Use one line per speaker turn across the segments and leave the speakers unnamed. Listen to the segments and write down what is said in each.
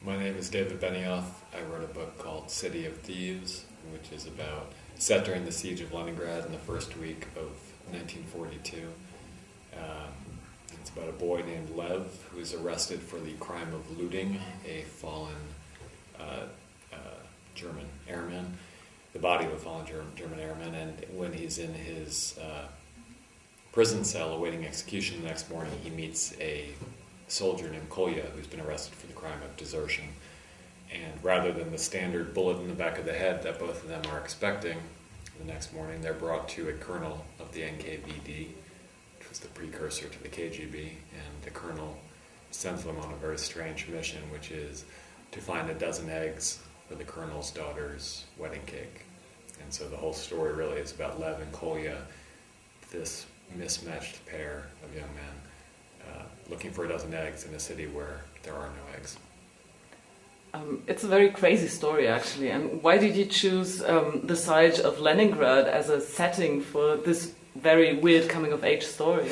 My name is David Benioff. I wrote a book called City of Thieves, which is set during the siege of Leningrad in the first week of 1942. It's about a boy named Lev who is arrested for the crime of looting a fallen German airman, the body of a fallen German airman, and when he's in his prison cell awaiting execution the next morning, he meets a soldier named Kolja who's been arrested for the crime of desertion. And rather than the standard bullet in the back of the head that both of them are expecting the next morning, they're brought to a colonel of the NKVD, which was the precursor to the KGB, and the colonel sends them on a very strange mission, which is to find a dozen eggs for the colonel's daughter's wedding cake. And so the whole story really is about Lev and Kolja, this mismatched pair of young men, looking for a dozen eggs in a city where there are no eggs.
It's a very crazy story, actually. And why did you choose the siege of Leningrad as a setting for this very weird coming-of-age story?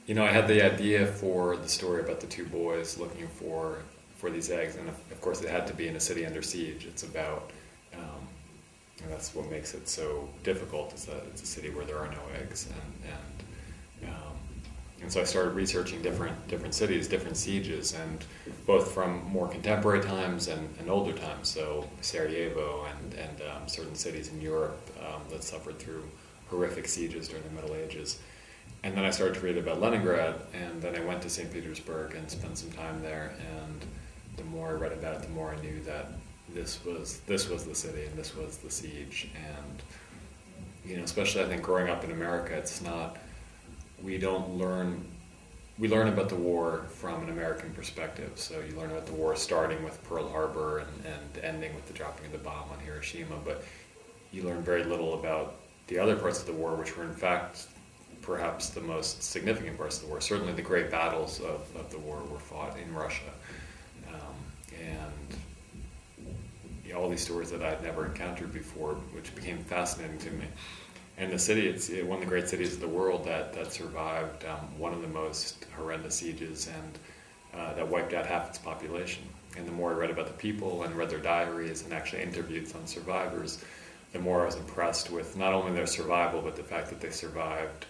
I had the idea for the story about the two boys looking for these eggs, and of course it had to be in a city under siege. It's about, and that's what makes it so difficult, is that it's a city where there are no eggs, and so I started researching different cities, different sieges, and both from more contemporary times and older times, so Sarajevo and certain cities in Europe that suffered through horrific sieges during the Middle Ages. And then I started to read about Leningrad, and then I went to St. Petersburg and spent some time there, and the more I read about it, the more I knew that this was the city and this was the siege. And especially I think growing up in America, it's not, we learn about the war from an American perspective. So you learn about the war starting with Pearl Harbor and ending with the dropping of the bomb on Hiroshima, but you learn very little about the other parts of the war, which were in fact perhaps the most significant parts of the war. Certainly the great battles of the war were fought in Russia. And all these stories that I'd never encountered before, which became fascinating to me. And the city, it's one of the great cities of the world that survived one of the most horrendous sieges, and that wiped out half its population. And the more I read about the people and read their diaries and actually interviewed some survivors, the more I was impressed with not only their survival, but the fact that they survived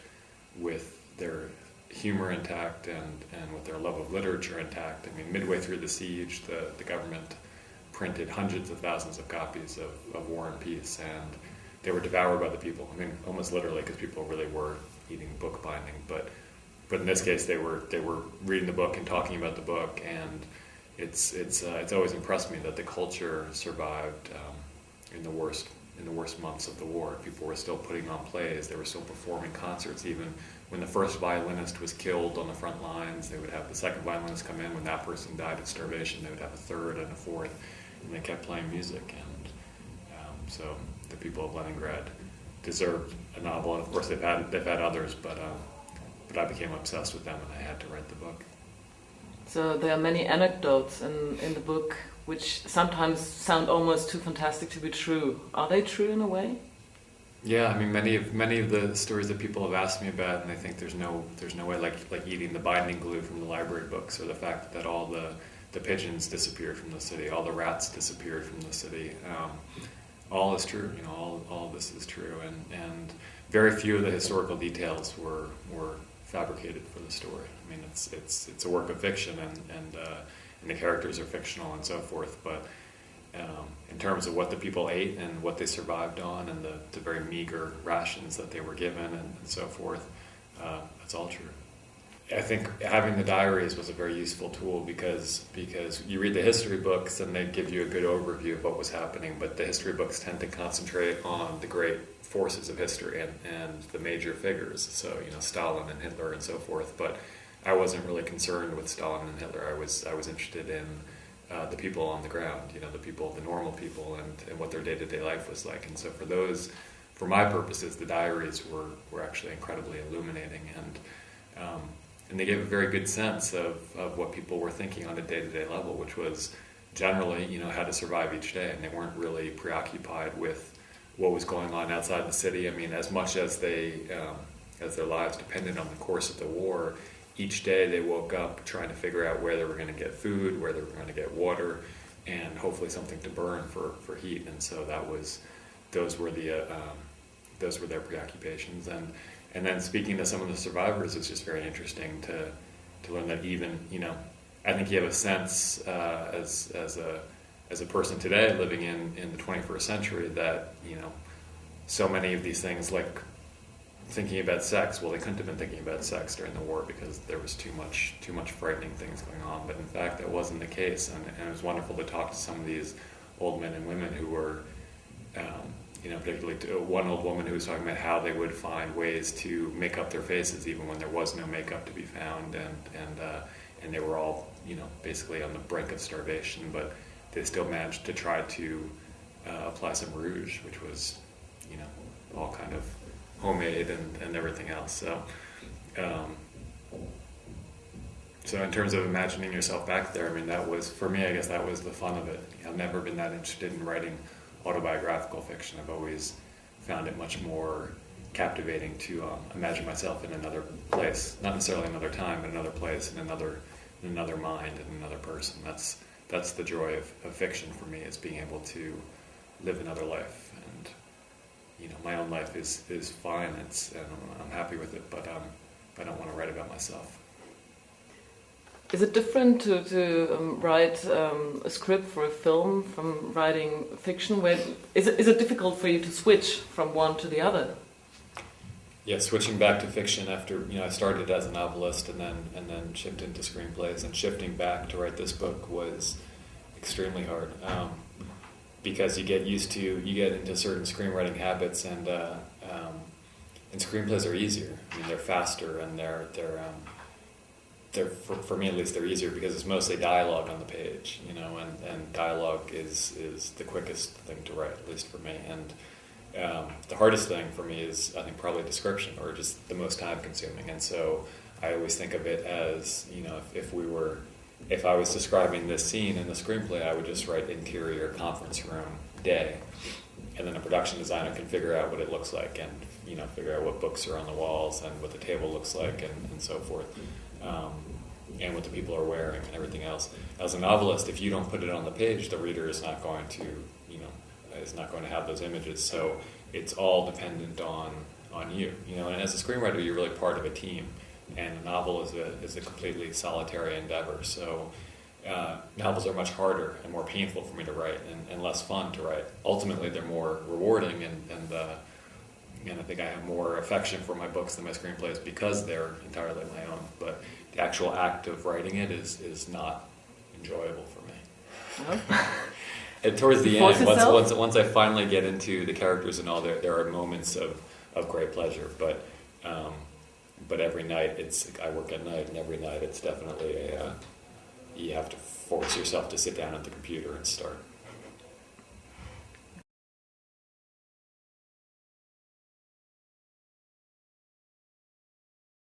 with their humor intact and with their love of literature intact. I mean, midway through the siege, the government printed hundreds of thousands of copies of War and Peace, and they were devoured by the people. I mean, almost literally, because people really were eating book binding. But in this case, they were reading the book and talking about the book, and it's always impressed me that the culture survived in the worst months of the war. People were still putting on plays. They were still performing concerts. Even when the first violinist was killed on the front lines, they would have the second violinist come in. When that person died of starvation, they would have a third and a fourth, and they kept playing music. And so the people of Leningrad deserved a novel, and of course they've had others, but I became obsessed with them, and I had to write the book.
So there are many anecdotes in the book which sometimes sound almost too fantastic to be true. Are they true in a way?
Yeah, I mean, many of the stories that people have asked me about, and I think there's no way like eating the binding glue from the library books, or the fact that all the pigeons disappeared from the city, all the rats disappeared from the city. All is true. All of this is true, and very few of the historical details were fabricated for the story. I mean, it's a work of fiction, and the characters are fictional and so forth. But in terms of what the people ate and what they survived on, and the very meager rations that they were given, and so forth, that's all true. I think having the diaries was a very useful tool because you read the history books and they give you a good overview of what was happening, but the history books tend to concentrate on the great forces of history and the major figures, so Stalin and Hitler and so forth. But I wasn't really concerned with Stalin and Hitler. I was interested in the people on the ground, the people, the normal people, and what their day-to-day life was like. And so for my purposes, the diaries were actually incredibly illuminating, and they gave a very good sense of what people were thinking on a day-to-day level, which was generally, how to survive each day. And they weren't really preoccupied with what was going on outside the city. I mean, as much as their lives depended on the course of the war, each day they woke up trying to figure out where they were going to get food, where they were going to get water, and hopefully something to burn for heat. And so those were their preoccupations. And then speaking to some of the survivors, it's just very interesting to learn that even, I think you have a sense as a person today living in the 21st century that, so many of these things, like thinking about sex, well, they couldn't have been thinking about sex during the war because there was too much frightening things going on. But in fact, that wasn't the case. And it was wonderful to talk to some of these old men and women who were, particularly one old woman who was talking about how they would find ways to make up their faces even when there was no makeup to be found, and they were all, basically on the brink of starvation, but they still managed to try to apply some rouge, which was, all kind of homemade and everything else. So in terms of imagining yourself back there, that was, for me, I guess that was the fun of it. I've never been that interested in writing autobiographical fiction. I've always found it much more captivating to imagine myself in another place, not necessarily another time, but another place, in another mind, and another person. That's the joy of fiction for me, is being able to live another life. And my own life is fine. And I'm happy with it, but I don't want to write about myself.
Is it different to write a script for a film from writing fiction? Is it difficult for you to switch from one to the other?
Yeah, switching back to fiction after, I started as a novelist and then shifted into screenplays, and shifting back to write this book was extremely hard, because you get into certain screenwriting habits, and screenplays are easier. They're faster, and they're for me at least, they're easier because it's mostly dialogue on the page, and dialogue is the quickest thing to write, at least for me. And the hardest thing for me is, I think, probably description, or just the most time consuming. And so I always think of it as, if I was describing this scene in the screenplay, I would just write interior conference room day, and then a production designer can figure out what it looks like, and figure out what books are on the walls and what the table looks like, and so forth, and what the people are wearing and everything else. As a novelist, if you don't put it on the page, the reader is not going to have those images. So it's all dependent on you, And as a screenwriter, you're really part of a team, and a novel is a completely solitary endeavor. So novels are much harder and more painful for me to write, and less fun to write. Ultimately, they're more rewarding, and I think I have more affection for my books than my screenplays because they're entirely my own. But the actual act of writing it is not enjoyable for me. Oh. And towards the end, once I finally get into the characters and all, there are moments of great pleasure. But every night, I work at night, and every night it's definitely you have to force yourself to sit down at the computer and start.